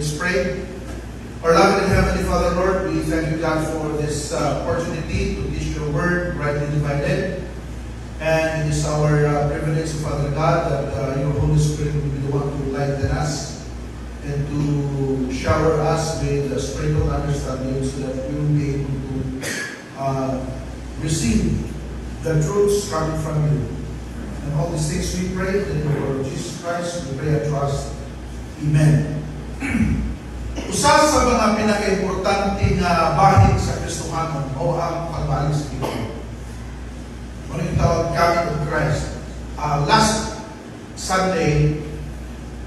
Let's pray. Our loving and Heavenly Father, Lord, we thank you, God, for this opportunity to teach your word, rightly divided. And it is our privilege, Father God, that your Holy Spirit will be the one to enlighten us and to shower us with the spirit of understanding so that we will be able to receive the truths coming from you. And all these things we pray in the name of our Lord Jesus Christ. We pray and trust. Amen. Usa sa mga pinaka-importanting bahid sa Kristohanon o ang pagbalik sa Panginoon. Ano yung tawag coming of Christ? Last Sunday,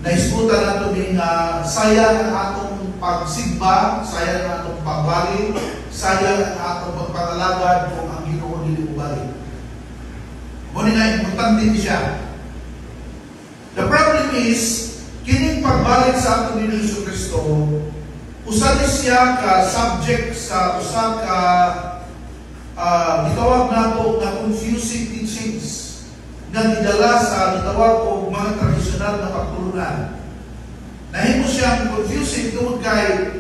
naisputan nato ng saya ang atong pagsigba, saya ang atong pagbalik, saya ang atong pagpanalagad kung ang Ginoo dili ubalik. Muna nga, importante siya. The problem is, kining pagbalik sa atong Ginoo Hesus Kristo, usa ni siya ka subject sa usa ka gitawag nato na confusing teachings na gidala sa gitawag o mga tradisyonal na pagtulunan. Nahimo siyang confusing tungod kay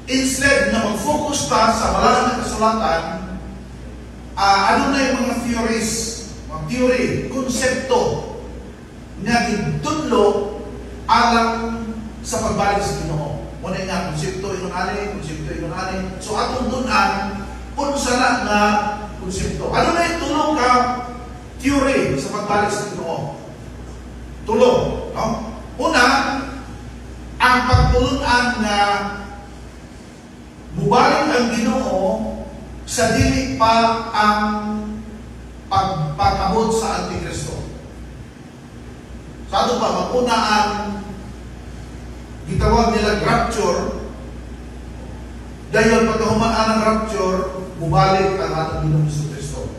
instead na mag-focus pa sa wala na kasulatan, ano na yung mga theories, mga theory, konsepto na gitudlo alang sa pagbalik sa Ginoo. Muna nga, konsepto inunani. So atong tunan, unsa na nga konsepto. Ano na yung tulong ka theory sa pagbalik sa Ginoo? Tulong. No? Una, ang pagtulunan na mubalik ang Ginoo sa dili pa ang pagpakabot sa Antikristo. Sa ato pa, maguna ang gitawag nila rapture. Dahil pagkahumaan ang rapture, mubalik ang atong Ginoong Jesucristo.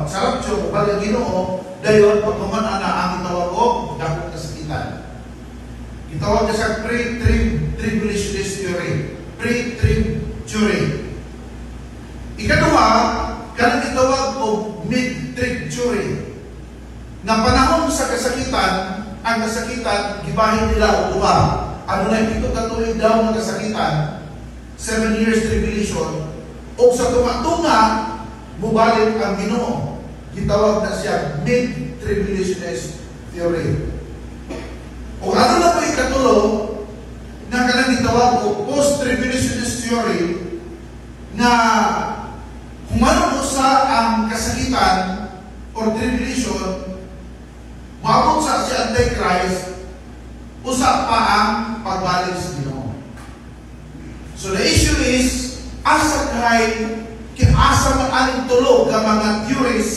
Sa rapture, mubalik ang Ginoo, dahil pagkahumaan na ang gitawag o dakong kasakitan. Gitawag na sa pre-tribulationist theory. Pre-trib theory. Ikaduha, kanang gitawag o mid-trib theory. Na panahon sa kasakitan, ang kasakitan, gibahin nila o duha. Ano na yung ito katuloy daw ng kasakitan, 7 years tribulation, o sa tumatunga, mubalik ang Ginoo. Gitawag na siya mid-tribulationist theory. O ano na po ikatulo, na kanang gitawag o post-tribulationist theory, na kung ano sa ang kasakitan or tribulation, maabot sa si Antichrist, usap pa ang pagbalik sa Ginoo. So the issue is, asa man aning tulog ng mga theories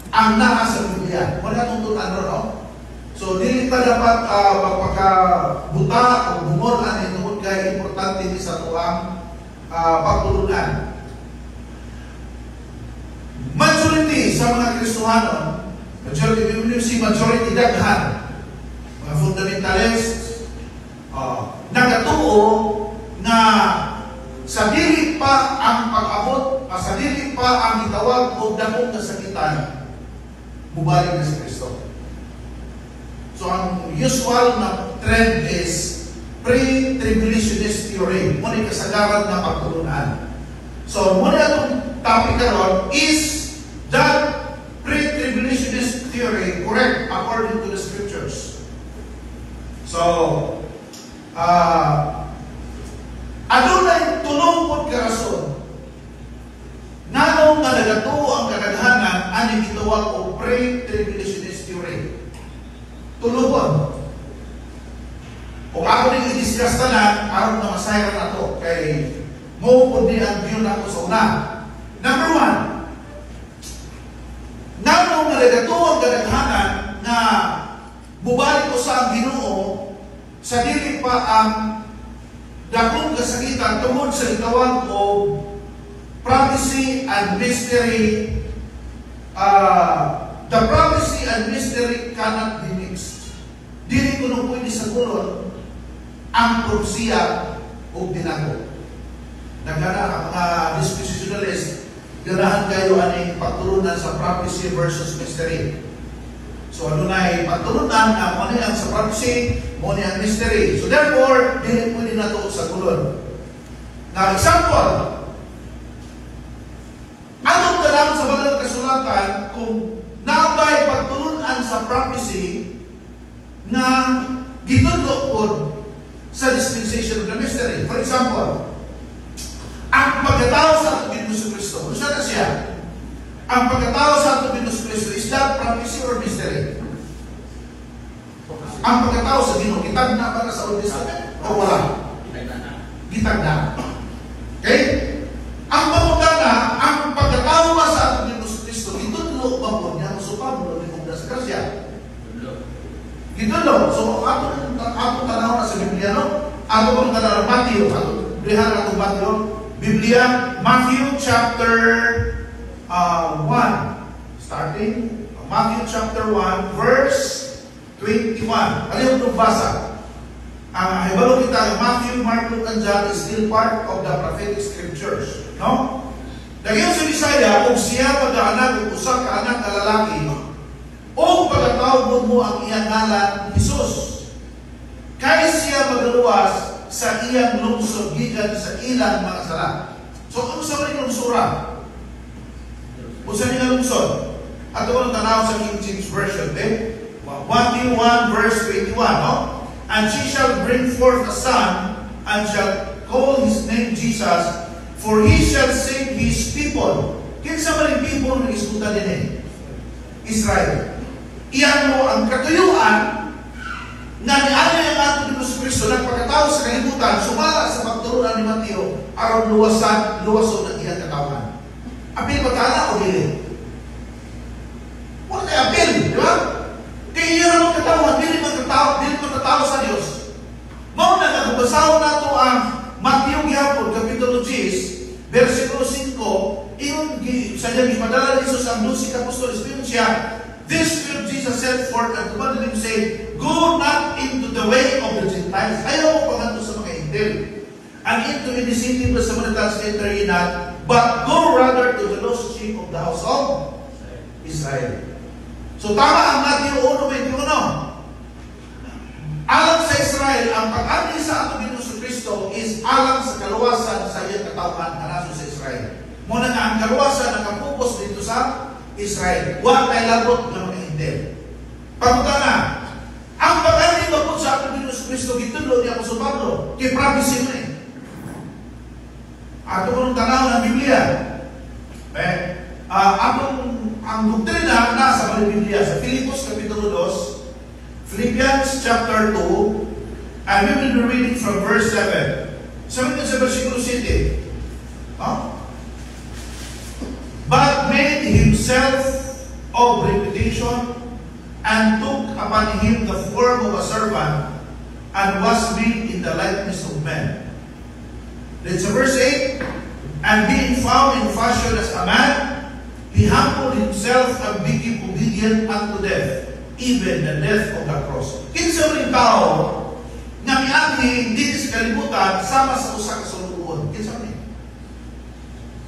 ang naa sa Biblia. Wala tuntunan ron, no? So dili ta dapat magpakabuta o bungol aning tungod kay importante ni sa tuang pagtulunan. Majority sa mga Kristohanon, majority daghan, mga fundamentalists, nagatuo na sa dili pa ang pag-abot, sa dili pa ang itawag o dakong kasakitan, mubalik na si Kristo. So ang usual na trend is pre-tribulationist theory. Muna yung kasagaran na pagtulunan. So muna itong topic karon is that pre-tribulationist theory correct according to the scriptures. So, adunay tulong pod ka rason nganong nga nagatuo ang kadaghanan ani gitawag og pre-tribulationist theory. Tulungon. Kung ako rin i-discuss tanan, aron na masayang nato kay mo pod ni ang view nato sa una. Number one, nganong nga nagatuo ang kadaghanan na bubalik ko sa ang Ginoo sa dili pa ang dakong kasakitan tungod sa itawag o prophecy and mystery. The prophecy and mystery cannot be mixed. Dili ko nung pwede sa gulon ang propesiya o binago. Nagana ang mga dispensationalist, ganahan kayo aning pagtulunan sa prophecy versus mystery. So ano na pagtulunan ang ano yan sa prophecy, mo ang mystery. So therefore, dili pwede na ito sa gulon. Now, example, anong kalam sa banal kasulatan kung naabay pagtulunan sa prophecy na gitudlo po sa dispensation of the mystery. For example, ang pagkatao sa ating Panginoon Kristo, kung saan na siya? Ang pagkatao sa ating Panginoon Kristo, is that prophecy or mystery? Ang pagkatao sa Ginoo, kitag na para sa Old Testament o wala? Kitag na. Okay? Ang pagkatao ang pagkatao sa ating Panginoon Kristo, gitudlo ba po niya? Masupang mo lang sa grasya. Gitudlo. So, ato tanaw na sa Biblia, no? Ato kung tanaw na Matthew, ato lihan na itong Matthew, Biblia, Matthew chapter 1. Starting, Matthew chapter 1, verse 21. Ano yung nagbasa? Ang hibalo kita, Matthew, Mark, Luke, and John is still part of the prophetic scriptures. No? Dagiyon sa Bisaya, kung siya pag-aanag, kung usa ka anak na lalaki, o pagkatawag mo ang iyang ngalan, Jesus. Kaya siya magaluwas sa iyang lungsod, gikan sa ilang mga sala. So, ano sa mga lungsura? Kung sa ilang lungsod? At ito ang tanaw sa King James Version, Matthew 1 verse 21, no? And she shall bring forth a son, and shall call his name Jesus, for he shall save his people. Kinsa man ang people ng iskutan din Israel. Iyan mo ang katuyuan na niano yung ato ni Kristo nagpakatao sa kalibutan, sumala sa pagturuan ni Mateo, aron luwason ng iyang katawan. Apil ba ka na o dili? Wala tayo apil, di ba? Kaya iyan ang katawan, dili magkatao sa Diyos. Mao na nagbasaw na ito ang Mateo gihapon, Kapitulo 10, versikulo 5, iyon sa niya gipadala ni Jesus ang 12 kapostoles, iyon siya, this will Jesus sent forth and commanded him, saying, go not into the way of the Gentiles. Ayaw mo pangato sa mga Hintil. And into the city of the Samaritans enter ye not, but go rather to the lost sheep of the house of Israel. So tama ang Matthew 1:21. Alang sa Israel, ang pag-ani sa ato Panginoon sa Kristo is alang sa kaluwasan sa iyang katawan na naso sa Israel. Muna nga ang kaluwasan nakapupos dito sa Israel. Huwag tayo labot ng mga Hintil. Pagpunta na, ang pag-ani ba po sa ating Panginoon Kristo, gitulo ni Apostol Pablo, kay prophecy mo eh. Ato kung tanaw ng Biblia. Ang doktrina nasa mga Biblia, sa Filipos Kapitulo 2, Philippians chapter 2, and we will be reading from verse 7. Sabi niya sa versikulo 7, but made himself of reputation, and took upon him the form of a servant, and was made in the likeness of men. Then sa verse 8, and being found in fashion as a man, he humbled himself and became obedient unto death, even the death of the cross. Kinsa rin tao nga miagi dito sa kalibutan sama sa usa ka suluon. Kinsa rin?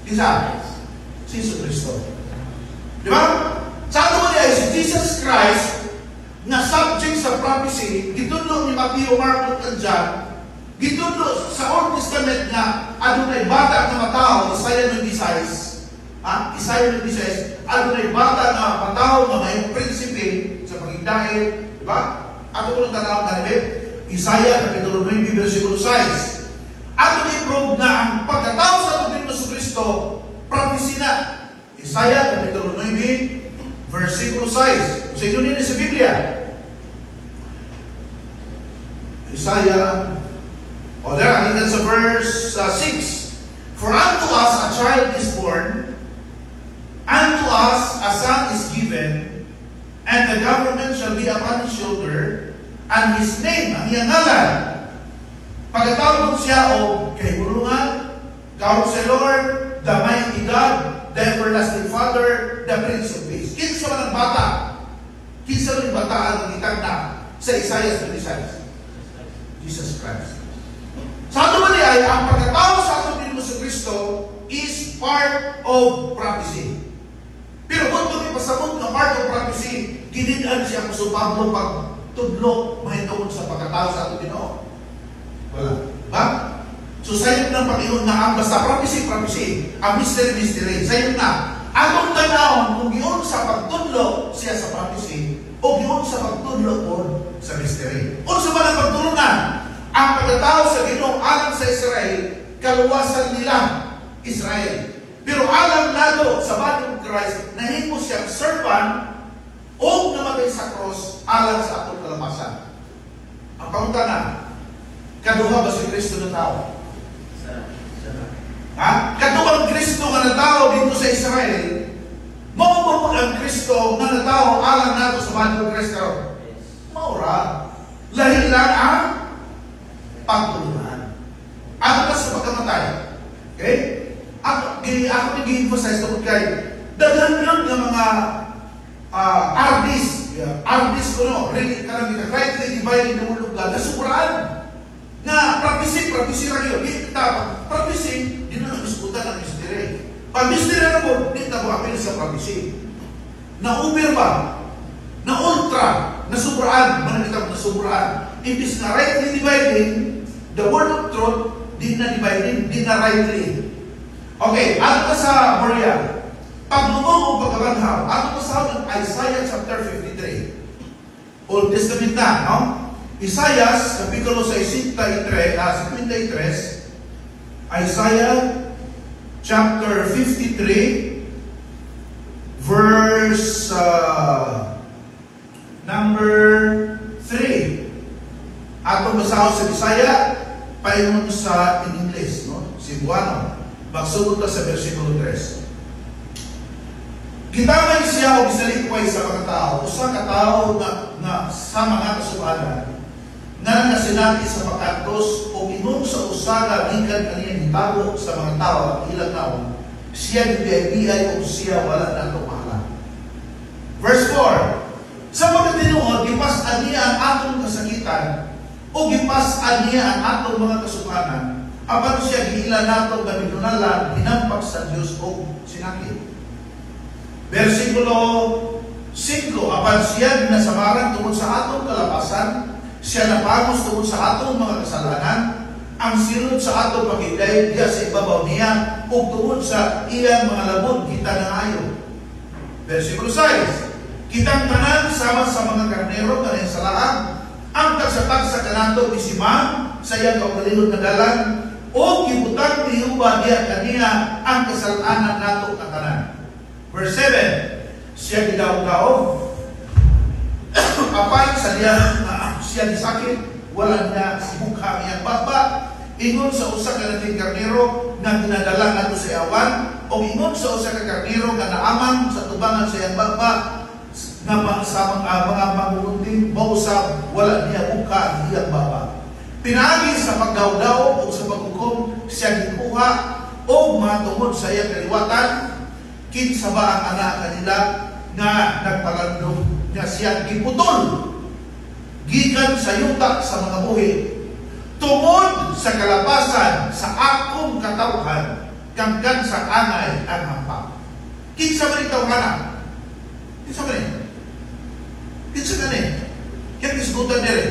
Kinsa? Si Jesus Kristo. Di ba? Sa ato niya si Jesus Christ na subject sa prophecy, gitudlo ni Matthew, Mark, Luke, and John, gitudlo sa Old Testament na adunay bata nga matao, Isaiah 96. Isaiah 96, adunay bata nga matao nga may prinsipe sa pagigdahil, di ba? Ato ko ng tanaw na Isaiah Kapitulo 9, versikulo 6. Ato i-prove na ang pagkatao sa ating Panginoon Kristo, prophecy na. Isaiah Kapitulo 9, versikulo 6. Sa inyo nila sa Biblia. Isaiah, there, I think that's sa verse 6. For unto us a child is born, unto us a son is given, and the government shall be upon his shoulder, and his name, ang iyang ngalan. Pagkatawag siya o kahigulungan, kawag sa Lord, the mighty God, the everlasting Father, the Prince of Peace. Kinsa man ang bata? Kinsa man ang bata ang itag na sa Isaiah 26? Jesus Christ. Sa ato man ay, ang pagkatawag sa ato Panginoon sa Kristo is part of prophecy. Pero kung ito pasabot na part of prophecy, Gididaan si Apostol Pablo pag tudlo mahitungod sa pagkatao sa ato Ginoo. Wala. Ba? So sayo ng Panginoon na ang basta prophecy, ang mystery. Sayo na. Atong tanawon kung giyon sa pagtudlo siya sa prophecy o giyon sa pagtudlo po sa mystery. Unsa man ang pagtulunan? Ang pagkatao sa Ginoo alang sa Israel, kaluwasan nila Israel. Pero alam nato sa body of Christ, nahimo siyang servant o namatay sa cross alang sa atong kalapasan. Ang pangutana, kaduha ba si Kristo na tao? Ha? Kaduha Kristo nga na tao dito sa Israel, mao ang Kristo nga na tao alang nato sa body of Christ karon. Maura. Lahi lang ang pagtulunan. Ano pa sa pagkamatay? Okay? Ako nag-i-emphasize tungkol kay daghan yun ng mga artists ko no, really, karang rightly dividing the word of God, nasukuraan na prophecy ra yun. Di kita, prophecy, di na nabiskutan ang mystery. Pag mystery na po, di na po apil sa prophecy. Na-uber ba? Na-ultra? Nasukuraan? Manakita mo nasukuraan? Ibis na rightly dividing the word of truth, di na dividing, di na rightly. Okay, ato ka sa Maria. Pag lumong o pagkabanhaw, ato ka sa Isaiah chapter 53. Old Testament na, no? Isaiah, kapitulo 53, Isaiah chapter 53, verse number 3. Ato basaho sa Isaiah, paingon sa in English, no? Cebuano. Magsugod ka sa versikulo 3. Gitamay siya o gisalikway sa mga tao, usa ka tao na sa mga kasubanan, nga nasinati sa pagkantos o inom sa usaga gikan kaniya gitago sa mga tao at ilang taon, siya gibiyay o siya wala na ito mahala. Verse 4, sa pagkatinuod, gipas-an niya ang atong kasakitan o gipas-an niya ang atong mga kasubanan, apan siya giila nato nga minunalan, hinampak sa Diyos o sinakit. Versikulo 5, apan siya ginasamaran tungkol sa atong kalapasan, siya napagos tungkol sa atong mga kasalanan, ang silod sa atong paghiday diya sa ibabaw niya, o tungkol sa iyang mga labod kita nangayo. Versikulo 6, kitang tanan sama sa mga karnero kanang salaan, ang tagsatag sa kanato isimang sa iyang kaugalingod na dalan, o kibutang tiyuba diya kaniya ang kasalanan nato na tanan. Verse 7, siya gidaog-daog, apan sa siya disakit, wala niya si mukha niyang baba, ingon sa usa ka nating karnero nga ginadala nato sa awan, o ingon sa usa ka karnero nga naamang sa tubangan sa iyang baba, nga sa mga mangunting mausap, wala niya mukha niyang baba. Pinagi sa pagdaog-daog o sa paghukom, siya gikuha o matungod sa iyang kaliwatan, kinsa ba ang anak kanila nga nagpalandong nga siya giputol gikan sa yuta sa mga buhi tungod sa kalapasan sa akong katawhan kangkan sa angay ang hampa. Kinsa man tawhana? Kinsa man? Kinsa man? Kaya kisgutan nila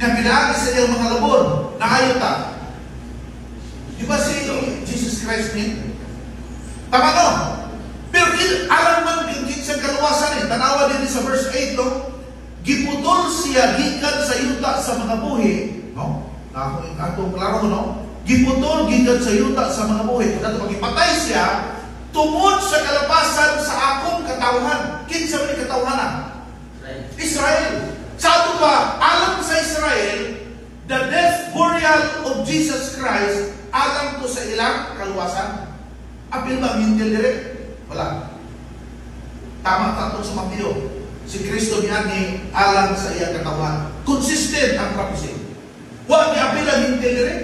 nga pinaagi sa iyang mga labon na ayuta. Di ba si Jesus Christ ni? Tama no? Pero alam man sa kaluwasan tanawa din sa verse 8, no? Giputol siya gikan sa yuta sa mga buhi, no? Atong klaro, no? Giputol gikan sa yuta sa mga buhi. Kaya magipatay siya tungod sa kalapasan sa akong katawhan. Kinsa man katawhanan? Israel. Sa ato ba, alam sa Israel, the death, burial of Jesus Christ, alam to sa ilang kaluwasan. Apil ba mintil dire? Wala. Tama tatong sa Mateo. Si Kristo ni alang sa iyang katawan. Consistent ang prophecy. Huwag niya apil ang mintil dire.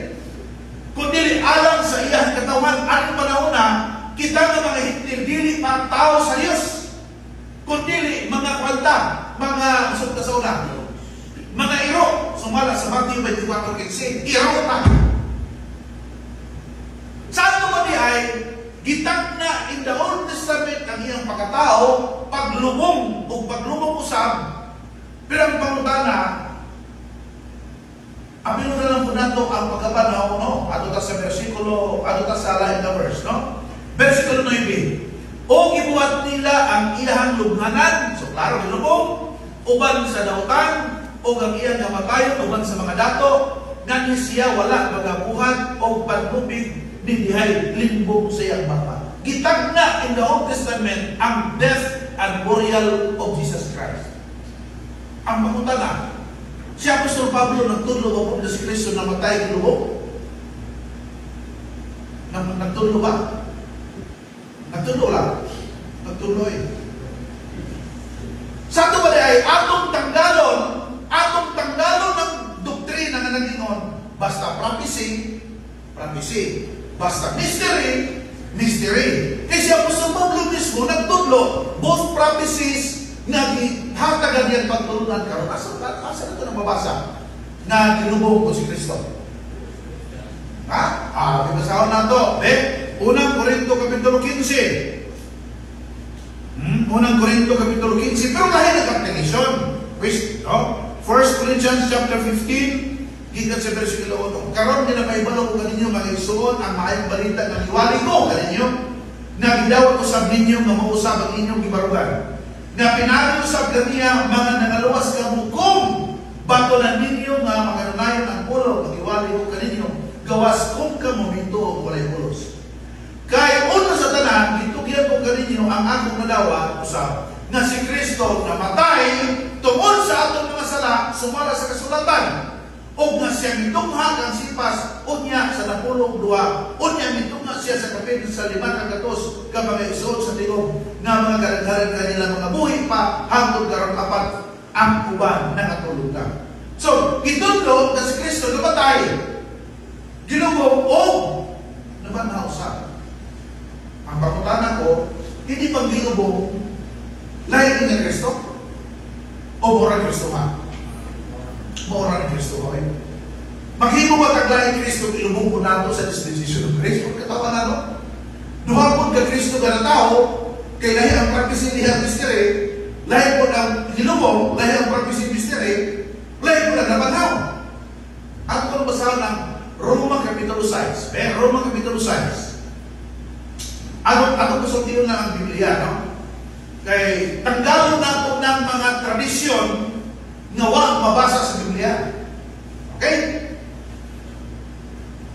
Kundi alang sa iyang katawan, anong panahon na kita ng mga hintil, dili mga tao sa Diyos. Kundi mga kwalta, mga usap na sa una. Mga iro. Sumala sa Mateo 24:15. Iro na. Saan mo ba ay gitak na in the Old Testament ang iyang pagkatao, paglubong o o paglubong usab, pero ang pangutana, apilo na lang po nato ang pagkabanaw, no? Ato ta sa versikulo, ato ta sa lain na verse, no? Versikulo 9. O gibuhat nila ang ilahang lubnganan, so klaro gilubong, uban sa dautan, o ang iyang kamatayon, uban sa mga dato, nga ni siya wala magabuhat o panlubig ni dihay limbong sa iyang mapa. Gitagna in the Old Testament ang death and burial of Jesus Christ. Ang pangutana, si Apostol Pablo nagtudlo ba kung si Kristo namatay gilubong? Nagtudlo ba? Nagtudlo lang. Nagtudlo eh. Sa ito ba ay atong tanggalon ng doktrina nga nagingon, basta prophecy, basta mystery. Kasi si Apostol Pablo mismo nagtudlo both prophecies nga gihatagan yan pagtulunan karon. Asa na ito nang mabasa na kinubong ko si Kristo? Bibasahon na ito. Unang Korinto Kapitulo 15. Unang Korinto Kapitulo 15. Pero kahit nag-application. No? 1 Corinthians chapter 15, gikan sa versikulo 1. Karon din na may balong ko kaninyo mag-isuon ang maayong balita ng iwali ko kaninyo, na gidawat usab ninyo nga mausab ang inyong gibarugan. Na pinag-usab kaniya mga nangaluwas ka hukom, batulan ninyo nga maganunayon ang pulo ng iwali ko kaninyo, gawas kung ka momento o walay pulos. Kaya una sa tanan, itugyan ko kaninyo ang akong nalawa usab, na si Kristo namatay tungod sa atong mga sala, sumala sa kasulatan, o nga siya mitungha ang sipas, unya sa napulong duwa, unya mitungha siya sa kapit sa 5 kagatos, kapag isuot sa tingog, nga mga karagharan kanila mga buhi pa, hangtod karon apat ang uban ng atulugan. So, itudlo na si Kristo namatay, ginugong o naman na usap. Ang pangutana ko, hindi pang ginugong lahat ni Kristo o mura Kristo ha? Mura ni Kristo ha? Maghimo ba kaglaing Kristo ilubong ko nato sa dispensation of grace? Kung katawa na no? Duhapon ka Kristo ka na tao, kay lahi ang practice niya mystery, lahi po ang ilubong, lahi ang practice mystery, lahi po ang nabanhaw. At kung basahan ng Roma Kapitulo 6, Roma Kapitulo 6, ano kasultiyon na ang Biblia, no? Kay tanggalon nato ng mga tradisyon nga wa mabasa sa Biblia. Okay?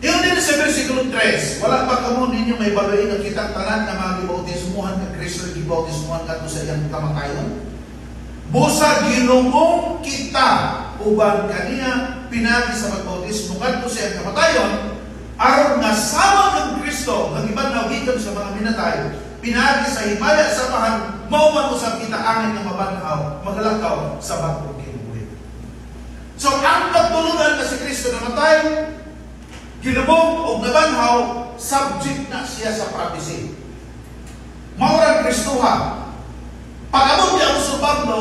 Iyon din sa versikulo 3, wala pa kamo ninyo may babayin na kitang tanan na mga gibautismuhan ka Kristo, gibautismuhan ka sa iyang kamatayon. Busa ginugong kita uban kaniya pinagi sa pagbautismo kadto sa iyang kamatayon, aron nga sama ng Kristo ang ibang nagikan sa mga minatay, pinagi sa himaya sa pahan, mauman usab kita angin nga mabanhaw, magalakaw sa bagong kinabuhi. So, ang pagtulungan na si Kristo namatay, ginubong o nabanhaw, subject na siya sa prophecy. Maurang Kristuha. Pag-abot niya ang Pablo,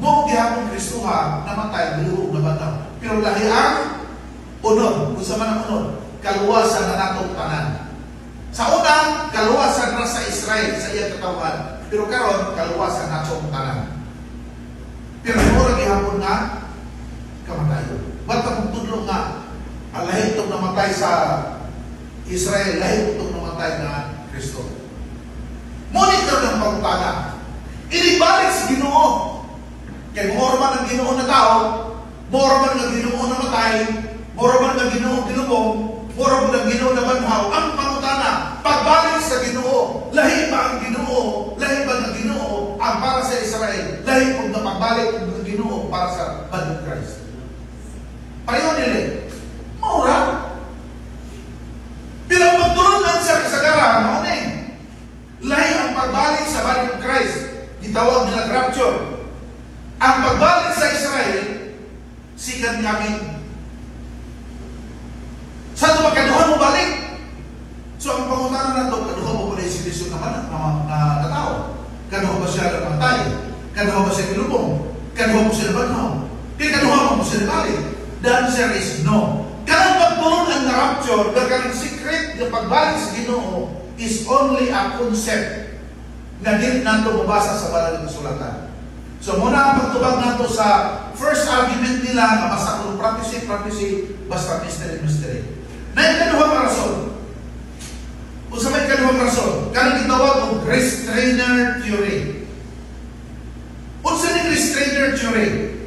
mo gihapon Kristuha, namatay, bilurog nabanhaw. Pero lahi ang unod, kung sa manang unod, kaluwasan na natong tanan. Sa unang, kaluwasan na sa Israel, sa iyang katawan. Pero karon kaluwasan na natong tanan. Pero mura gihapon nga, kamatayon. Ba't ang tudlo nga, ang lahit itong namatay sa Israel, lahit itong namatay na Kristo. Monitor ng pagpala. Inibalik si Ginoo. Kaya morman ang Ginoo na tao, morman ang Ginoo na matay, morman ang Ginoo ginubong, morman ang Ginoo na banhaw. Ang pangutana, pagbalik sa Ginoo, lahi ba ang Ginoo, lahi ba ang Ginoo ang para sa Israel, lahi kung na pagbalik ang Ginoo para sa body of Christ. Pareho nila. Maura. Pero magtulungan sa kasagaran, maunay. Lahi ang pagbalik sa body of Christ, gitawag nila rapture. Ang pagbalik sa Israel, sikat namin. Sa ito magkaduhan mo balik? So ang pangutanan na ito, kaduhan mo pala si Kristo naman na tao. Kaduhan ba siya namatay? Kaduhan ba siya kilubong? Kaduhan mo siya nabanhaw? Kaduhan mo siya nabalik? The answer is no. Kanang pagtulong ang rapture, kanang secret ng pagbalik sa Ginoo is only a concept na din nato mabasa sa banal na kasulatan. So muna ang pagtubag nato sa first argument nila nga basta kung prophecy, basta mystery. Na yung kaduhang rason. Kung sa may kaduhang rason, kanang gitawag o restrainer theory. Kung sa ning restrainer theory,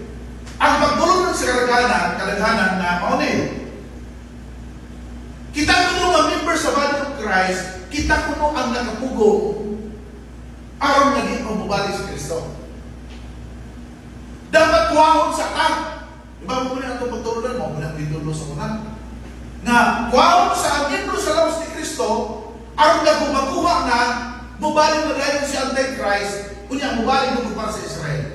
ang pagtulong sa kadaghanan na maunay. Kita kuno ang member sa body of Christ, kita kuno ang nakapugo aron naging pambubali sa Kristo. Dapat kuwahon sa ka. Diba mo muna itong pagtulunan mo, muna ditulo sa unan. Na kuwahon sa miyembro sa lawas ni Kristo, aron na kumakuha na, mubaling magayon si Antichrist, kunya mubaling mo para sa Israel.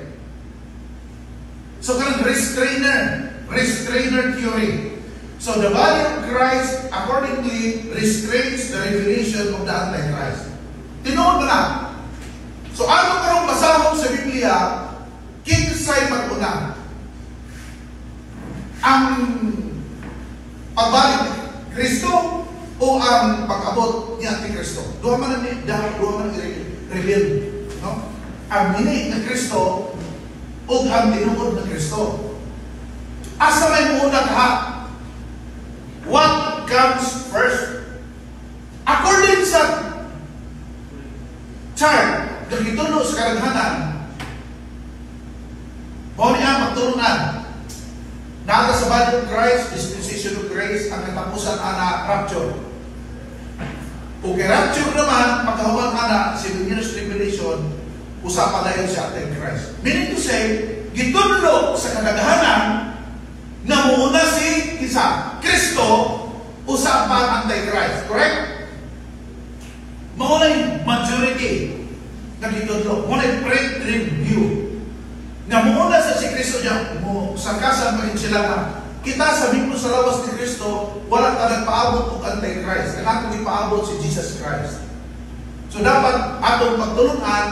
So kanang restrainer theory. So the body of Christ accordingly restrains the revelation of the Antichrist. Tinuod mo na. So ano karong basahon sa Biblia, kinsay maguna ang pagbalik ni Kristo o ang pag-abot ni Antikristo. Duha man i-reveal, no? Ang ini ng Kristo o ang tinuod ng Kristo. Asa may muna ka? What comes first? According sa chart na gitulo sa kadaghanan, o niya magturunan, nasa sa body of Christ, dispensation of grace, ang katapusan ana rapture. O kay rapture naman, pagkahuman ana, 7 years tribulation, usapan na yun si Antichrist. Meaning to say, gitulo sa kadaghanan, na muna si isa, Kristo, usapan Antichrist. Correct? Mauna yung majority na gitulo. Mauna yung pre-review. Na muna sa si Kristo niya, sarkasan pa rin sila na kita sabihin mo sa lawas ni Kristo, wala ka nagpaabot ng Antichrist. Ang atong ipaabot si Jesus Christ. So dapat atong pagtulungan,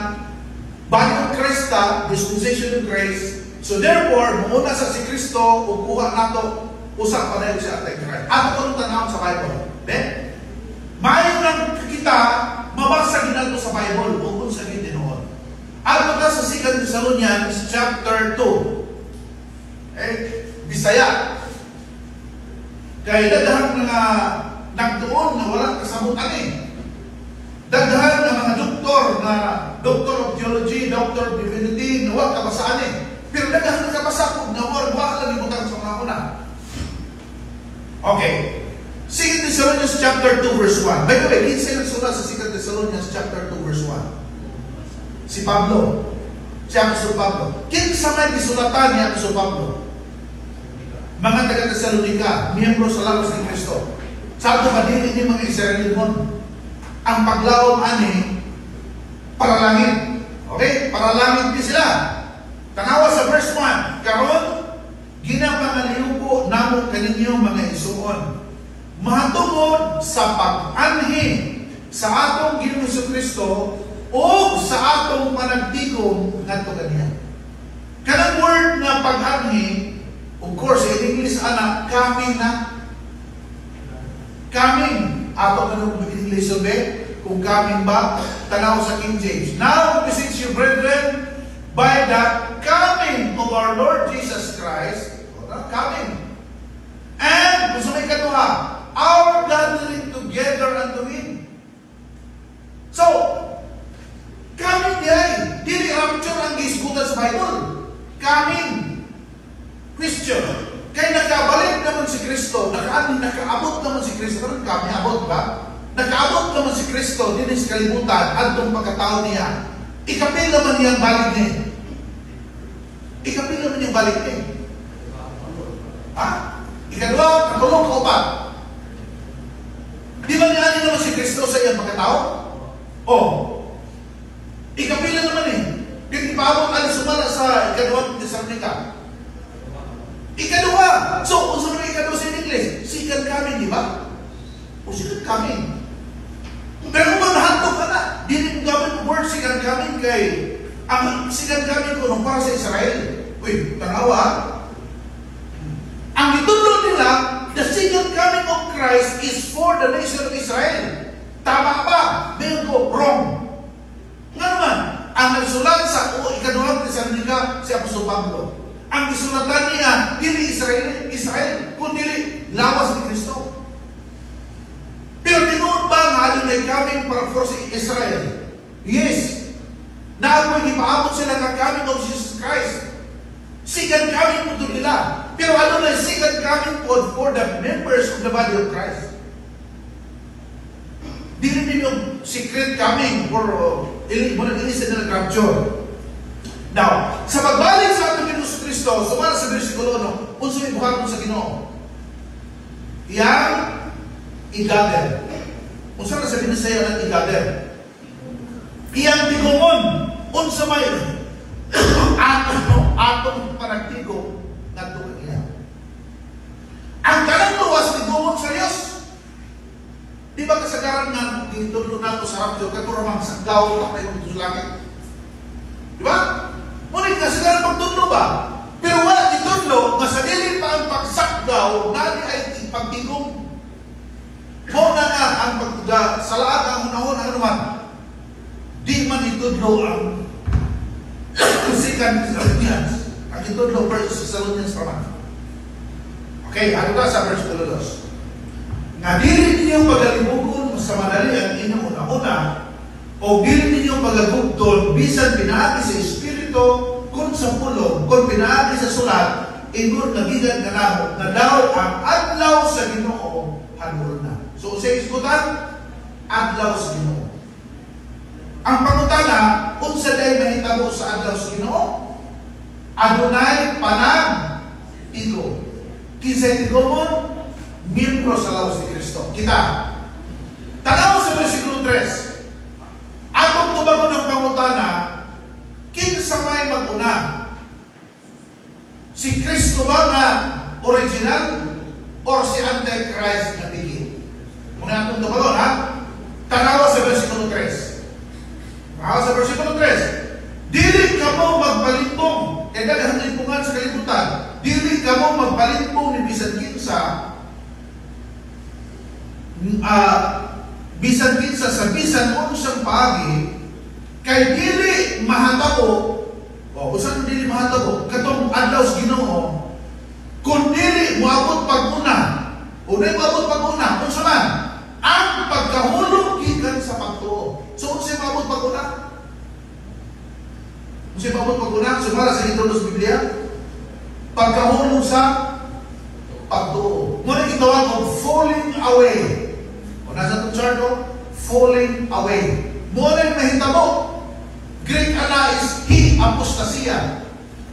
body of Christ ta, dispensation of grace. So therefore, muna sa si Kristo, kukuha nato, usap pa na yun si Antichrist. Ato ko nung tanawin sa Bible. Then, mayo nang kita, mabasagin nato sa Bible, kung sa gitinoon. Ato ka sa 2 Thessalonians chapter 2. Bisaya. Kaya daghan nga nagtuon na walang kasabutan Daghan nga mga doktor na Doctor of Theology, Doctor of Divinity, na wala kabasaan Pero daghan nga kabasakog na wala lang ibutang sa mga una. Okay. 2 Thessalonians chapter 2 verse 1. By the way, kinsa nagsulat sa 2 Thessalonians chapter 2 verse 1? Si Pablo. Si Apostol Pablo. Kinsa may gisulatan ni Apostol Pablo? Mga taga-Thessalonica, miyembro sa lawas ni Kristo. Sa ato kadili ni mga Israelimon, ang paglawom ani para langit. Okay? Para langit din sila. Tanawa sa verse 1. Karon, ginapangaliupo namo kaninyo mga isuon. Mahatungod sa pag-anhi sa atong Ginoong Kristo o sa atong panagtigom ngadto kaniya. Kanang word na pag-anhi, of course, in English ana coming na. Coming. Ato kanang English be, kung coming ba, tanaw sa King James. Now beseech you, brethren, by the coming of our Lord Jesus Christ, coming, and kung sa may kaduha, our gathering together unto Him. So, coming diay, dili rapture ang gisgutan sa Bible. Coming. Question. Kaya nakabalik naman si Kristo, nakaabot naman si Kristo, pero kami abot ba? Nakaabot naman si Kristo, din sa kalibutan, antong pagkatao niya. Ikapil naman niyang balik niya. Ikapil naman niyang balik niya. Ha? Ikadua, katulong, kaupat. Di ba niya naman si Kristo sa iyang pagkatao? Ikapil naman Kaya ipaabot alis sumala sa ikaduwa ng Thessalonica. Ikaduha. So, kung saan ikaduha sa English, second coming, di ba? O second coming. Pero kung nahantok ka na, di rin gamit word second coming kay ang second coming ko nung para sa Israel. Uy, tanawa. Ang itulo nila, the second coming of Christ is for the nation of Israel. Tama ba? Meron ko, wrong. Nga naman, Ang nagsulat sa ikaduhang Tesalonika si Apostol Pablo. Ang isulatan niya, dili Israel, kundi lawas ni Kristo. Pero tinuod ba nga adunay coming para for si Israel? Yes. Na ako'y ipaabot sila ng coming of Jesus Christ. Second coming po doon nila. Pero ano na second coming po for the members of the body of Christ? Dili din yung secret coming for ilisa na rapture. Now, sa pagbalik sa ating Ginoo Kristo, sumala sa versikulo 1, unsa may buhaton sa Ginoo? Yang i-gather. Unsa na sabihin sa iyo ng i-gather? Iyang tigumon. Unsa may atong panagtigo ngadto kaniya. Ang kanang luwas tigumon sa Dios. Di ba kasagaran nga gitudlo nato sa rapture katuramang sa gaw na kayo sa langit? Di ba? Ngunit kasagaran pagtudlo ba? Pero wala gitudlo nga sa dili pa ang pagsakdaw nani ay pagtigom. Mo na nga ang pagtuga sa lahat ang unahon ang naman. Di man itudlo ang second Thessalonians. Ang itudlo verse Thessalonians naman. Okay, ano ba sa verse 2? Nga dili ninyong pagalimugon sa madali ang inyong una-una o dili ninyong pagagugtol bisan pinaagi sa Espiritu kung sa pulong, kung pinaagi sa sulat, ingon nagigan kanamo na daw ang adlaw sa Ginoo hanul na. So, sa iskutan, adlaw sa Ginoo. Ang pangutana, kung sa day mahitabo sa adlaw sa Ginoo, adunay panang iko. Kisay tigomon, miyembro sa lawas ni Kristo. Kita. Tanaw sa versikulo 3. Atong tubangon ng pangutana, kinsa may mag-una? Si Kristo ba nga original or si Antichrist na tigil? Muna atong tubangon, ha? Tanaw sa versikulo 3. Tanaw sa versikulo 3. Dili ka mo magpalimpong. Kaya dahil ang limpungan sa kalibutan. Dili ka mo magpalimpong ni bisan kinsa bisan kinsa sa bisan unsang paagi kay dili mahatabo o usan dili mahatabo katong adlaw sa Ginoo kun dili moabot pag-una o dili moabot pag-una unsa man ang pagkahulog gikan sa pagtuo. So unsa moabot pag-una? Unsa moabot pag-una? Sumala sa Intro sa Biblia pagkahulog sa pagtuo. Muna gitawag og falling away. O nasa itong chart, falling away. Muna mahitabo. Greek ana is apostasia.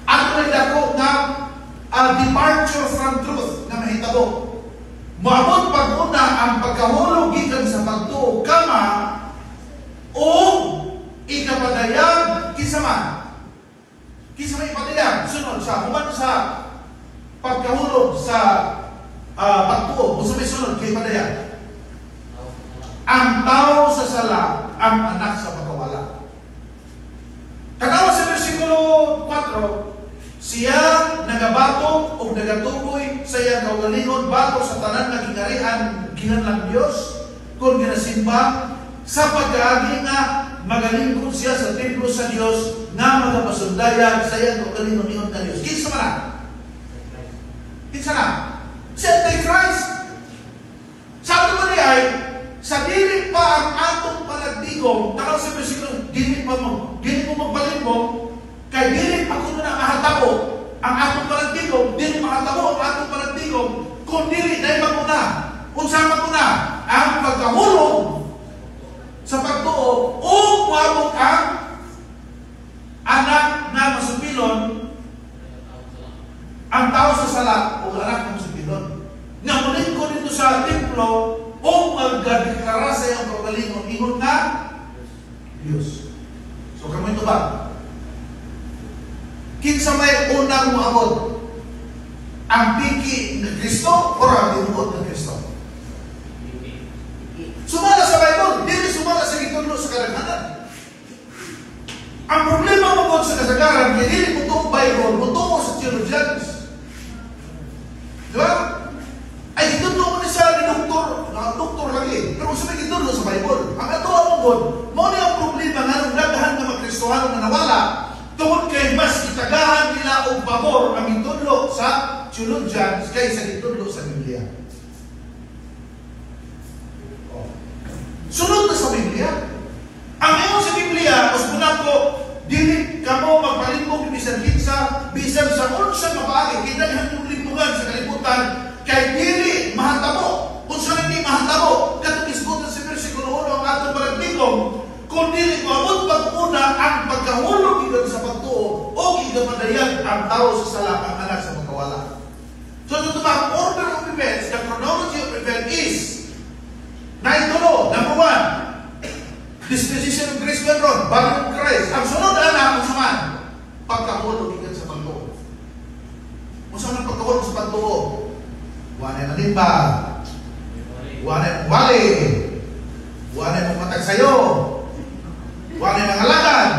Ano rin ako na departure from truth na mahitabo. Maabot pag-una ang pagkahulog gikan sa pagtuo kama o ikapadayag kinsa man. Kinsa may ipadayag sunod sa human sa pagkahulog sa pagtuo. Kung sa may sunod kay ipadayag ang tao sa sala, ang anak sa pagkawala. Tanawa sa versikulo 4, siya nagabatok o nagatuboy sa iyang kaugalingon batok sa tanan nga gingarihan ginanlang Dios kung ginasimba sa pagkaagi nga magalingkod siya sa templo sa Dios nga magapasundayag sa iyang kaugalingon ingon nga Dios. Kinsa man? Kinsa na? Si Antichrist. Sabi mo niya ay sa dili pa ang atong panagtigom, tanaw sa versikulo, dili mo magpalimbong, kay dili pa kuno na mahatabo ang atong panagtigom, dili mahatabo ang atong panagtigom, kung dili na maguna. Unsa maguna? Ang pagkahulog sa pagtuo o muabot ang anak na masupilon, ang tao sa sala o anak na masupilon. Namunin ko dito sa templo o magdadeklara sa iyong kaugalingon, ingon nga Diyos. So, kamo ito ba? Kinsa may unang muabot? Ang piki ng Kristo o ang tinuod ng Kristo? Sumala sa Bible, dili sumala sa gitudlo sa kadaghanan. Ang problema mo sa kasagaran, kaya dili mo itong Bible, mo tungo sa theologians. Diba? Ay, gitudlo mo ni sa doktor lagi. Pero sa may gitudlo sa Bible. Ang ato ang God, mo na ang problema nga nung daghan na magkristohanon na tagahan nila og pabor ang itudlo sa theologians kaysa itudlo sa Biblia. Sunod na sa Biblia. Ang ingon sa Biblia, mas muna ko, dili kamo magpalimbog bisan kinsa, bisan sa unsa mapaagi, kinahanglan yung limbugan sa kalibutan, kay dili mahatabo. Kung sa hindi mahatabo, katong isgutan sa versikulo 1 ang atong paragtigong, kung dili maabot pag-una ang pagkahulog igan sa pagtuo o igapadayag ang tao sa sala ang anak sa pagkawala. So, ito ba, order of events, the chronology of events is naitulo, number 1, disposition of grace when wrong, bago ng Christ. Ang sunod na kung saman, pagkahulog igan sa pagtuo. Kung saan ang pagkahulog sa pagtuo? Wanay manimba, wanay mawali, wanay mamatag sa'yo, wanay mangalagan,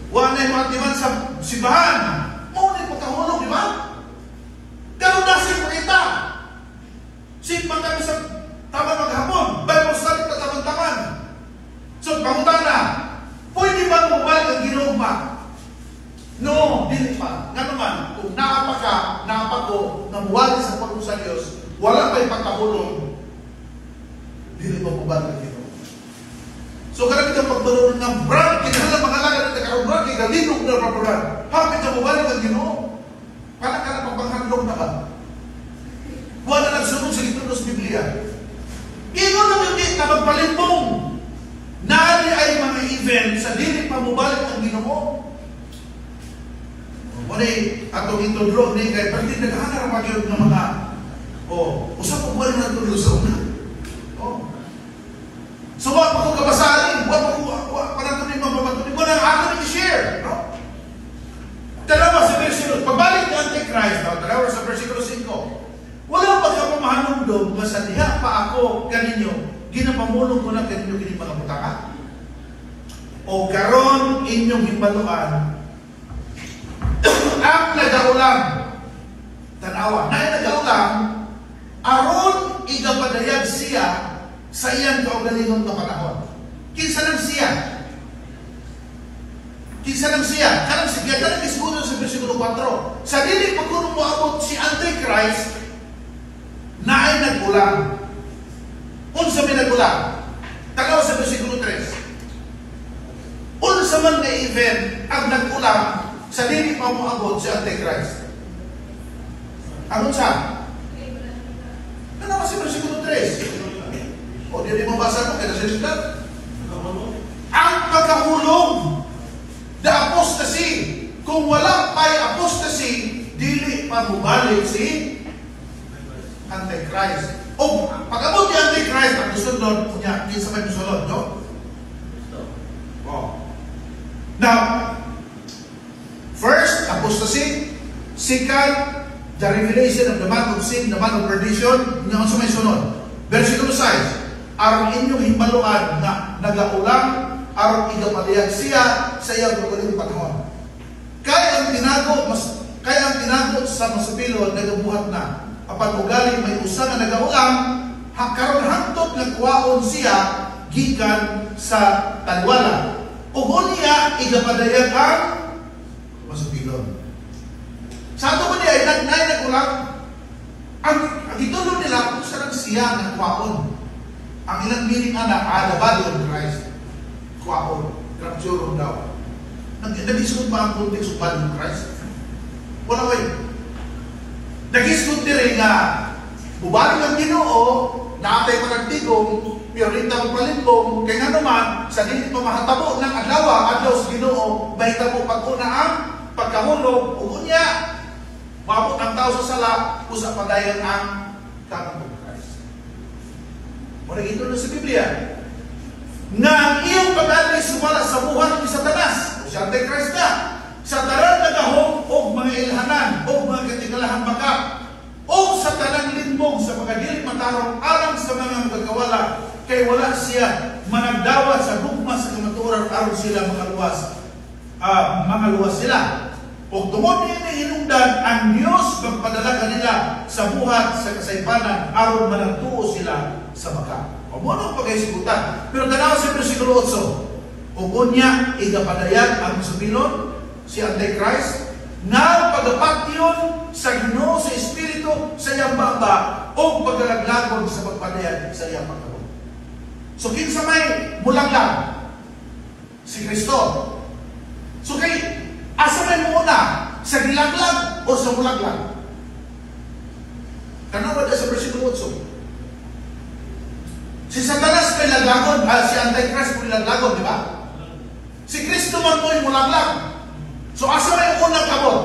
wanay matiman sa simbahan. Muna pagkahulog, di ba? Ganun na siya pakita. Simpang kami sa taman maghapon, Bible study pa taman-taman. So, pangutan na, pwede ba mabalik ang ginugma? No, dili pa. Nga naman, kung naapa ko, na muwali sa pagod sa Diyos, wala pa'y pagkahulog, dili pa mabalik ang ginugma. So, karang itong pagtulong ng brand, kinahalang mga lagat at kakarong kay galinog na raparan, hapit sa mabalik ang ginugma. Parang ka na pagpanghandog na ba? Wala nagsunod sa ito sa Biblia. Ingon ang hindi na magpalimbong. Naali ay mga event sa dili pa mubalik ang Ginoo. Muli, atong intudlo ni kay pati naghahanap magyud ng mga usap ko buwan na tulo sa una. So, wa pa ko kabasahin, wa pa na ito ni mapapatuloy. Wala ang ato ni share. No? Dalawa sa versikulo, pagbalik ng Antichrist, dalawa sa versikulo 5, wala pa ka pamahanundog, nga diha pa ako kaninyo, ginapamulong ko na kaninyo kini mga butaka. O karon inyong himbaluan, ang nagaulang, tanawa, na nagaulang, aron igapadayag siya sa iyang kaugalingon na panahon. Kinsa lang siya? Kinsa lang siya? Kanang siya, kanang isgunan sa versikulo 4. Sa dili pagkunong moabot si Antichrist, na ay nag-ulang. Unsa may nag-ulang? Tanaw sa versikulo 3. Unsa man na event ang nag-ulang sa dili pa moabot si Antichrist. Anong sa? Tanaw sa versikulo 3. O, di mo basa mo, kaya nasilita. Ang pagkahulog, the apostasy. Kung wala pa'y apostasy, dili pa mubalik si Antichrist. O, pag-abot ni Antichrist, ang gusunod niya, kinsa may gusunod, no? Now, first, apostasy. Second, the revelation of the man of sin, the man of perdition. Nga sa may sunod. Versikulo 6. Aron inyong himbaluan na nagaulang, aron igapadayag siya sa iyang magaling panahon. Kaya ang tinago sa masupilo nagabuhat na. Apan ugali may usa nga nagaulang, karon hangtod nagkuwaon siya gikan sa taliwala. Ug unya igapadayag ang masupilon. Sa ato ba niya nagulang? Ang itulo nila kung saan siya nagkuwaon. Ang ilang meaning the body of Christ. Kuwaon, rapture daw. Nag-isod ba ang context of body of Christ? Wala way. Nag-isod din nga, bubalik ang Ginoo, naatay panagtigong, piyorita ang palimbong, kaya nga naman, sa dili pa mahatabo ng adlaw sa Ginoo, mahitabo pag-una ang pagkahulog, ugunya, maabot ang tao sa sala, usap padayan ang kamong Christ. Muna ito na sa Biblia, nga ang iyong pag-alay sumala sa buhat ni Satanas, o si Antichrist na, sa taran nagahong o mga ilhanan, o mga katigalahan baka, o sa tanang limbong sa mga dili matarong alang sa mga magagawala, kay wala siya managdawat sa gugma sa kamaturan aron sila mangaluwas sila. O tungod niya na hinungdan, ang Diyos magpadala kanila sa buhat sa kasaypanan aron managtuo sila sa baka. O mo nang pag-isigutan. Pero tanaw sa versikulo 8, o unya igapadayag ang supilon, si Antichrist, na pagapat yun sa Ginoo, sa Espiritu, sa iyang baba, o paglalaglagon sa pagpadayan sa iyang pagkabot. So, kinsa may mulaglag? Si Kristo. So, kay, asa may muna? Sa gilaglag o sa mulaglag? Kano ba sa versikulo 8? Si Satanas may laglagon, si Antichrist may laglagon, di ba? Si Kristo man mo yung mulaglag. So, asa may unang kabot?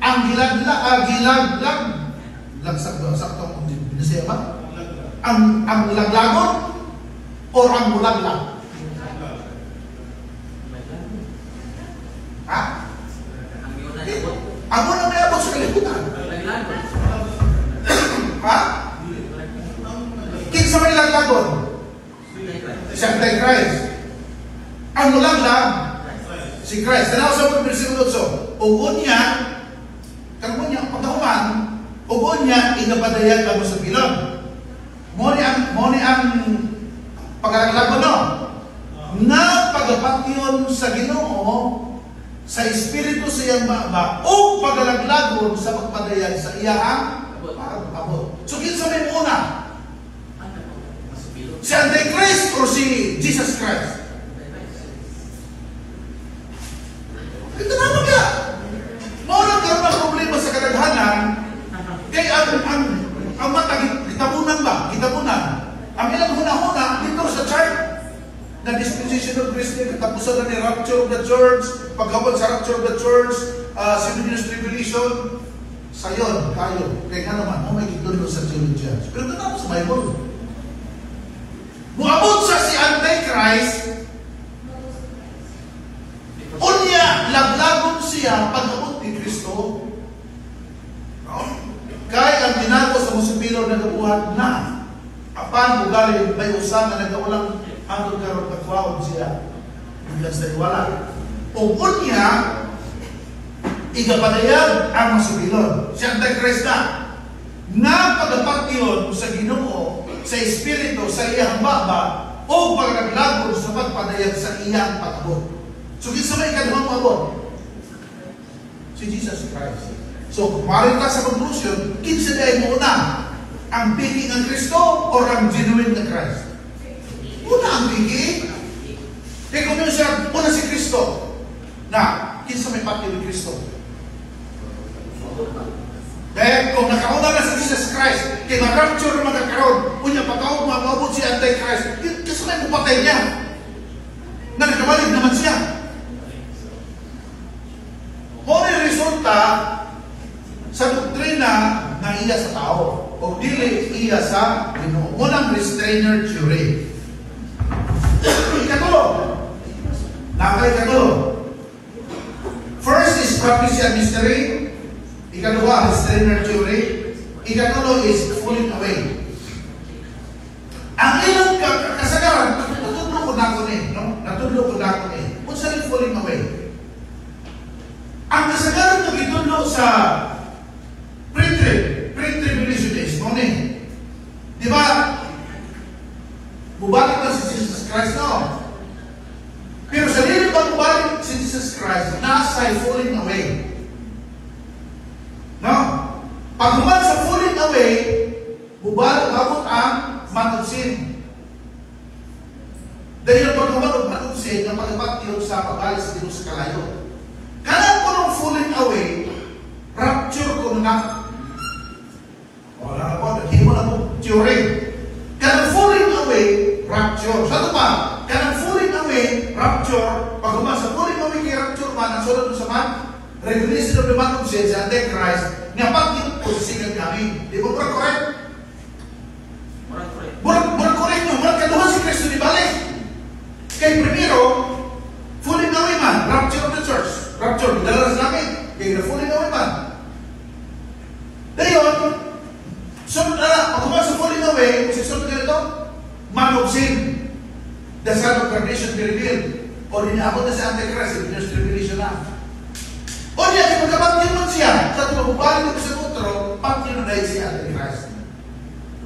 Ang gilaglag, sakto, binasaya ba? Ang laglagon o ang mulaglag? Ha? Ang unang may abot sa kalibutan. Ha? Kinsa may laglagon? Si Antichrist. Ang mulaglag, si Christ. Tanaw sa mga versikulo 8. Ugon niya, pagkahuman, ugon niya, inapadayan ka mo sa pilon. Mo ni ang pagkalaglagon, no? Na pagapatyon sa Ginoo, sa Espiritu sa iyang baba, o pagkalaglagon sa pagpadayan sa iyang abot. So, kinsa may muna? Si Antichrist o si Jesus Christ? Ito naman ka. Maulang karoon ng problema sa kadaghanan, kaya ang mata, kitabunan ba? Kitabunan. Ang ilang huna-huna, dito sa chart, na dispensation of grace, katapusan na ni rapture of the church, pagkabot sa rapture of the church, Sinodus Tribulation, sayon, tayo. Kaya nga naman, may kitulo sa theologians. Pero ito naman sa Bible. Muabot sa si Antichrist, unya, laglagon siya pag-abot ni Kristo. Kaya ang binago sa musipilo na gabuhat na apan ugali may usa na nagawalang hanggang karon pagwawag siya bigla sa iwala. O unya, igapadayag ang masubilon. Si Antichrist na pag-apat yun sa Ginoo, sa Espiritu, sa iyang baba, o paglaglagod sa pagpadayag sa iyang pag-abot. So, kinsa may ikaduhang abot? Si Jesus Christ. So, kumarin ka sa conclusion, kinsa dahil muna? Ang piki ng Kristo o ang genuine na Christ? Una ang piki. Kaya kung yun siya, una si Kristo. Na, kinsa may pati ng Kristo? Kaya kung nakauna na sa Jesus Christ, kaya na-rapture na magkakaroon, unya pagkaon mabot si Antichrist, kinsa may mupatay niya? Na nakabalik naman siya. Muna resulta sa doktrina na iya sa tao o dili iya sa Ginoo. Munang restrainer theory. Ikatulo. Nakay ikatulo. First is prophecy and mystery. Ikadua, restrainer theory. Ikatulo is falling away. Ang ilang kasagaran, natudlo ko na ko ni. Natudlo ko na ko ni. Kung saan falling away? Ang kasagaran na gitudlo sa pre-tribulation days, di ba? Bubalik na si Jesus Christ, no? Pero sa lilit ba bubalik si Jesus Christ, nasa falling away. No? Pag human sa falling away, bubalik abot ang manugsin. Dahil ang pag-human ang manugsin, ang pag-apatiyog sa pag-alis sa Diyos sa kalayo. Kanan ko ng falling away, rapture ko na. Wala na po, naghimo na po, theory. Kanang falling away, rapture. Sa ito pa, kanang falling away, rapture, pag sa falling away kay rapture man, ang sulat mo sa man, revelation of the man of sin, sa Antichrist, nga pag-ibig po sa sigang kami. Di ba murag correct? Murag correct nyo, murag kaduhan si Kristo di balik. Kay primero, falling away man, rapture of the church. Rapture, dala sa langit. Kaya na falling away man. Dayon, sunod na, pag sa falling away, kung sisunod ka nito, man of sin. The son of perdition be revealed. O dinaabot na si Antichrist, Sinodus Tribulation na. O niya, kung magkapatid man siya, sa tumabubalik ko sa kutro, patid na dahil si Antichrist.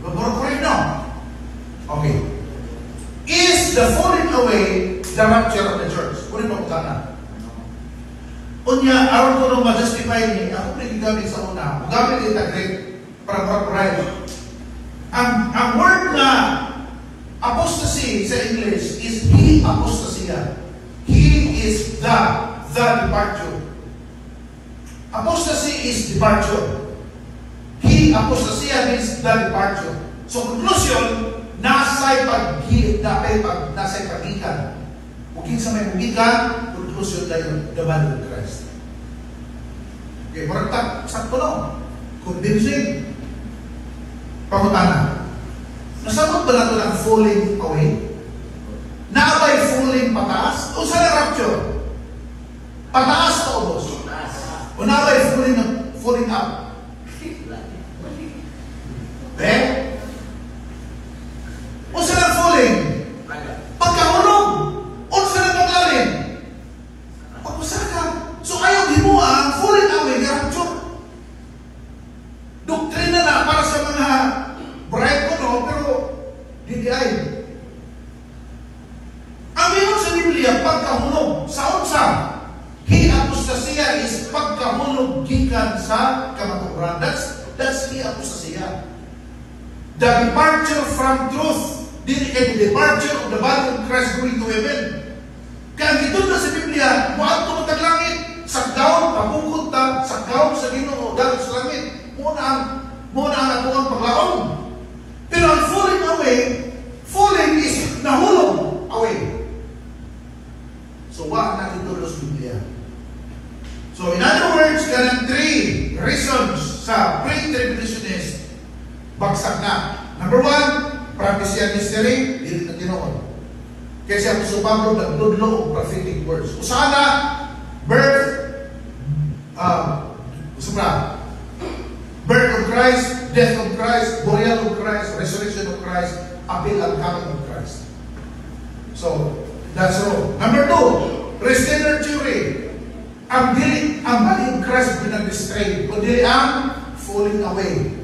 Diba, correct, no? Okay. Is the falling away the rapture of the church? Kunin mo kung Unya, aron ko nung ma-justify ni, ako nagigamit sa una, magamit ito Greek para mag-provide. Ang word na apostasy sa English is he apostasia. He is the departure. Apostasy is departure. He apostasia means the departure. So conclusion, nasa'y pagikan. Kung sa may pagikan, conclusion tayo, the body of Christ. Okay, maragtag, sakto no? Convincing. Pangutana. Nasabot ba nato ng falling away? Naabay falling pataas? O sa rapture? Pataas o ubos? O naabay falling up? O sa na falling? Pagkahulog? O sa na paglalim? Pagpasakam. So ayaw di mo ang falling away ng rapture. Doktrina na para sa mga bright ko no, pero hindi ay. Ang minun sa Biblia, pagkahulog. Sa unsa? He apostasia is pagkahulog gikan sa kamaturan. That's he apostasia. The departure from truth. The departure of the body of Christ going to heaven. Kaya gito na sa Biblia, muad ko magtaglangit, sagdaw, pabungkot ta, sagdaw sa Ginoo, dagat sa langit. Muna ang atuang paglaon. Pero ang falling is nahulog away. So, wag natin tulos Biblia. So, in other words, kanang 3 reasons sa pre-tribulationist bagsak na. Number 1, prophecy mystery, dili na tinuod. Kasi ang Apostol Pablo nagdudlo og prophetic words. Usana, birth of Christ, death of Christ, burial of Christ, resurrection of Christ, appeal and coming of Christ. So, that's all. Number 2, restainer theory. Ang body of Christ pinag-restrain, kundi ang falling away.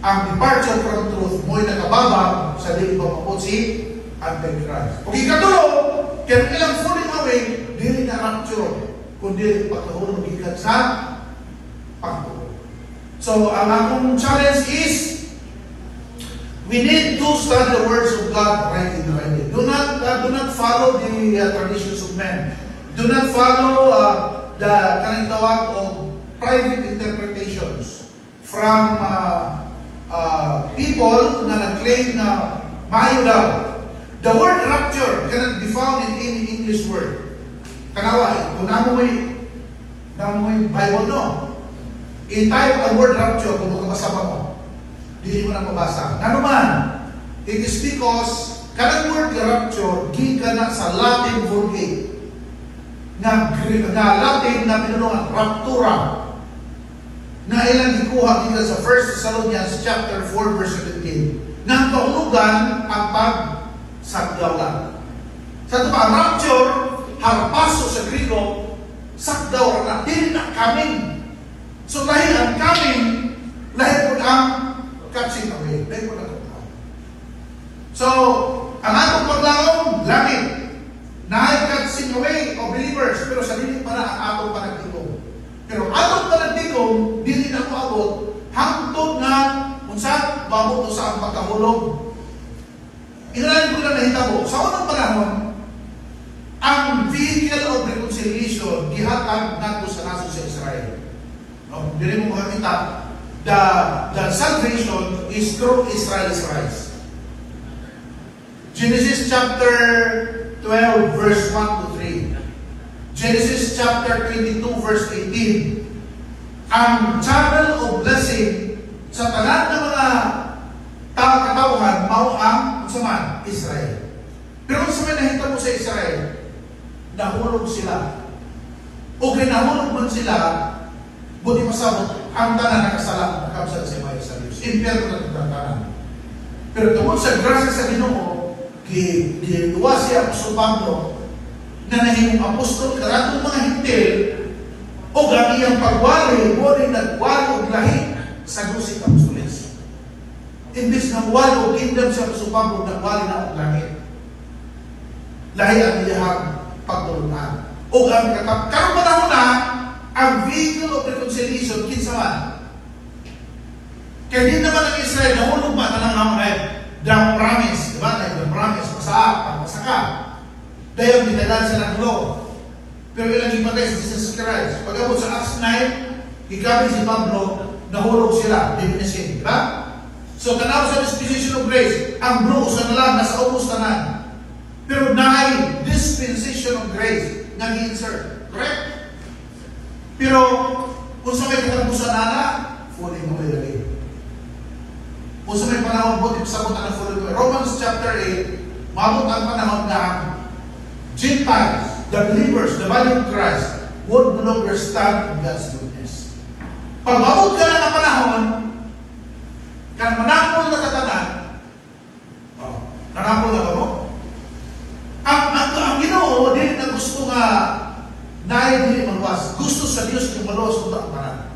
Ang departure from truth mo'y nakababa sa dili pa mapot si Antichrist. Kung ikatulo, kaya ilang falling away, dili na rapture, kundi pagkahulog ikat sa pagtulo. So, ang akong challenge is, we need to study the words of God rightly. Do not follow the traditions of men. Do not follow the kanang tawag of private interpretations from people na nag-claim na maayo daw. The word rapture cannot be found in any English word. Kanawa, kung namoy Bible, no? I-type ang word rapture kung makabasa mo. Hindi mo na mabasa. Ano man, it is because kanang word rapture, gikan na sa Latin Vulgate. Na Latin na pinulungan, raptura. Na ilang ikuha dito sa 1 Thessalonians chapter 4 verse 17. Nang kahulugan ang pagsagdaw. Sa ito pa, rapture, harpaso sa Grigo, sagdaw na, hindi na coming. So lahi ang coming, lahi po ang catching away. Lahi po na ito. So, ang atong paglaong, langit. Nahay catching away of believers, pero sa dili pa na ang atong panagtigong. Pero atong panagtigong, dili na maabot, hangtod na, unsa, maabot sa ang pagkahulog. Inalain ko lang nahitabo. Sa unang panahon, ang vehicle of reconciliation, gihatag nato sa naso sa Israel. No? Dili mo makakita, the salvation is through Israel's rise. Genesis chapter 12 verse 1 to 3. Genesis chapter 22 verse 18. Ang channel of blessing sa tanan ng mga katawhan mao ang saman Israel. Pero sa may nahita mo sa Israel, nahulog sila. O nahulog man sila, buti masabot, ang tanan nakasala, nakabsat sa bahay sa Diyos. Impyerno na itong tanan. Pero tungkol sa grasya sa Ginoo, giluwa siya Apostol Pablo na nahimong apostol karatong mga hintil o gagiyang pagwali mo rin nagwali o lahi sa gusik apostoles. Imbis ng wali o kingdom sa Apostol Pablo nagwali na ang langit. Lahi ang iyahang pagtulunan. O ang karon panahon na ang vehicle of reconciliation kinsa man. Kaya di naman ang Israel nahulog ba na lang the promise, di ba? The promise, masaka. Dahil bitagan sila ng law. Pero ilang ipatay sa Jesus Christ. Pag-abot sa Acts 9, ikabi si Pablo, nahulog sila, diminishin, di ba? So, tanaw sa dispensation of grace, ang bro sa nalang, nasa ubos tanan. Pero naay dispensation of grace, nag-insert. Correct? Pero, kung sa may katapusan na, fully away lagi. Kung sa may panahon po, ipasabot na fully away. Romans chapter 8, mabot ang panahon na Gentiles, the believers, the body of Christ, would no longer stand in God's goodness. Pag mabot ka na ng panahon, kan manapol na katanan, nanapol na ba mo? Ang Ginoo, din na gusto nga, naay dili maluwas. Gusto sa Diyos yung maluwas kung ang panan.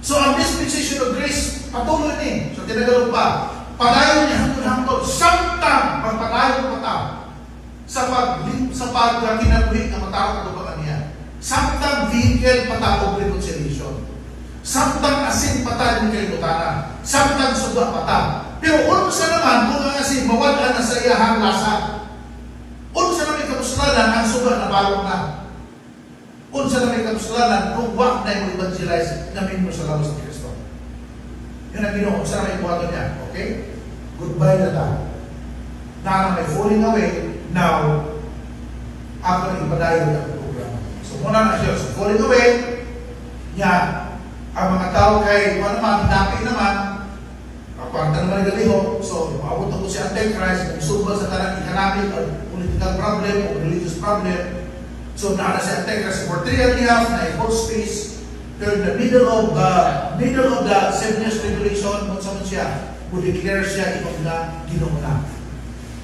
So, ang dispensation of grace, patuloy ni. So, tinagalog pa. Padayon niya hangtod-hangtod. Samtang magpadayon pa tao. Sa pagkinabuhi na matawag katubakan niya. Samtang vehicle patawag reconciliation. Samtang asin patay ng kalimutanan. Samtang suga patay. Pero unsa naman kung ang asin mawala na sa iyahang lasa. Unsa naman kapuslanan ang suga na balong na. Unsa naman kapuslanan kung wak na yung evangelize namin mo sa lawas ni Kristo. Yun ang Ginoo. Unsa naman ibuhaton niya. Okay? Goodbye na tayo. Na may falling away. Now, ako na ipadayon ang program. So, muna na siya. So, falling away, yan. Ang mga tao kay, ano naman, hinapin naman, kapagta naman ang galiho. So, maabot ako si Antichrist, kung subal sa tanang economic or political problem o religious problem. So, naana si Antichrist for 3.5 na full space. Pero in the middle of the 7 years tribulation, kung saan siya, declare siya ipag na Ginoo na.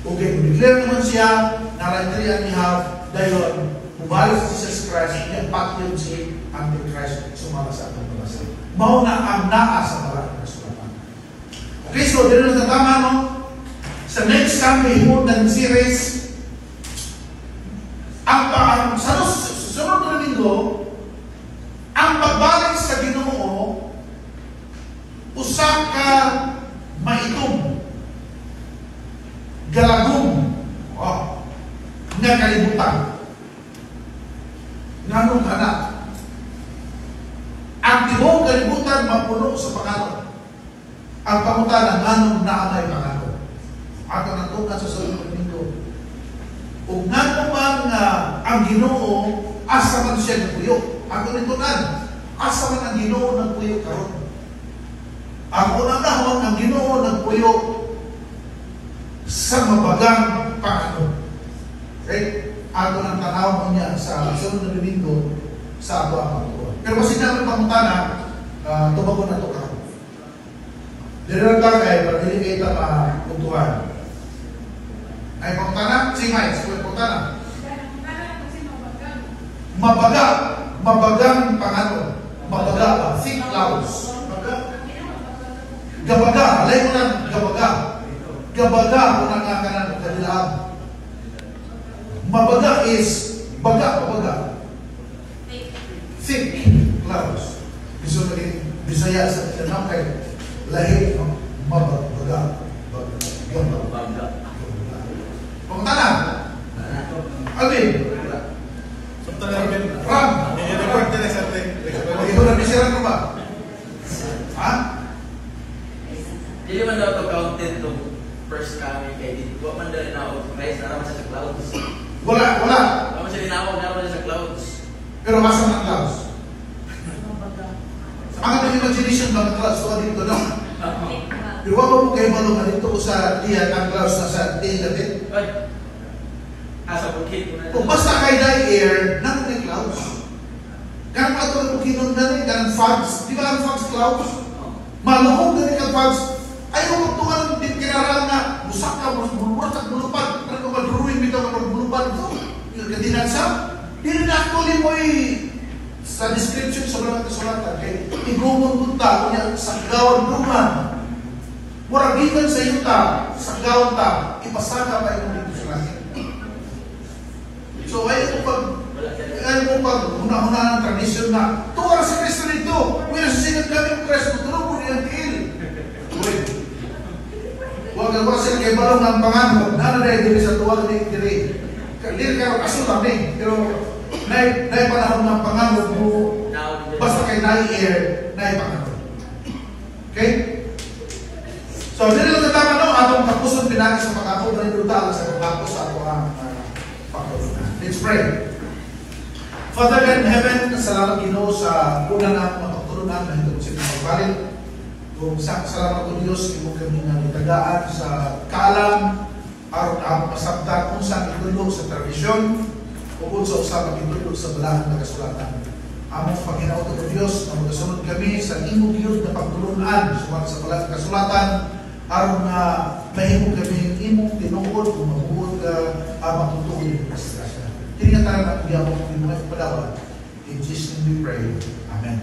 Okay, declare naman siya na 3.5 dahil bumalik si Jesus Christ, niya patyon si Antichrist sumala sa atong pagkasa. Mao na ang naa sa maraming kasulatan. Okay, so dito na tama, no? Sa next Sunday mo ng series, ang sa sunod na linggo, ang pagbalik sa Ginoo, usa ka maitom. Galagong nga kalibutan nganong anak ang tibong kalibutan mapuno sa pangalan ang pangutanan nganong naamay pangalan ato natukan sa sunod ng linggo ug nganong man ang Ginoo asa man siya nagpuyo ato nitunan asa man ang Ginoo nagpuyo karon ang unang nahon ang Ginoo nagpuyo sa mabagang Panginoon. Okay? Ato ng tanaw mo niya sa sunod na linggo sa ato ang pagtuwa. Pero kasi namin pangutana, tumago na ito ka. Dito lang kay, pagdili kayo ito mapuntuhan. Ay, pangutana? Si Mike, sige pangutana. Mabagang Panginoon. Mabaga ba? Thick clouds. Gabaga. Alay mo lang, gabaga. Gabaga kung nangakanan ng kanilang. Mabaga is baga. Thick clouds. Bisaya sa tinanong kay lahi, no? Mabaga. Pagkatala. Alvin. Ram. Ito na bisiran ko ba? Ha? Hindi man daw ito counted to first coming kay dito. Huwag man daw inawag. Guys, naraman siya sa clouds. Wala. Naman siya inawag, naraman siya sa clouds. Pero masa ng clouds? Ang ating imagination ba ng clouds? So, dito, no? Pero wag mo kayo malungan dito ko sa diyan ang clouds na sa tingin natin. Ay! Asa bukid ko na. Kung basta kay die air, nang may clouds. Kaya mga ito ang bukinon na rin, kanang fogs. Di ba ang fogs clouds? Malahong na rin ang fogs. Ayaw mo ito nga din kinaraan na busak ka, bulupad, bulupad. Ano ka madruwing bitaw ka bulupad ito? Yung kadinansa. Hindi na actually mo sa description sa mga kasulatan. Kaya igumon punta, kunya sa gawan duman. Muragigan sa yuta, sa gawan ta, ipasaka pa yung dito sa langit. So So ayaw Wala ka na. mo pag una-una ng tradisyon na tuwar si Kristo dito. Kung nasusinod kami ng Kristo, tulong mo niyang tiil. Uy. Huwag ka sila kay balong ng pangangod. Nanaday diri sa tuwag ni diri. Diri ka kasulam ni. Pero nay panahon ng pangangod mo. Basta kay nai-air, nai-pangangod. Okay? So, dili lang tama no, atong tapuson pinagi sa pangako, manindutala sa pangako sa ato ang pagtulungan. Let's pray. Father God in heaven, salamat Ginoo sa una na mga pagtulungan na hindi ko sa pagbalik. Kung salamat ko Diyos, imo kami nga nitagaan sa kaalam, aron ang masabtan kung saan itulog sa tradisyon, o sa usapang itulog sa balahan na kasulatan. Among Panginoon o Diyos, na magasunod kami sa imong yun na pagtulungan sa balahan na kasulatan, aron na mahimo kami imong tinuod kung mabuod ka matutuon ng kasirasya. Tinigatan na ang iyong mga padawan. In Jesus' name we pray. Amen.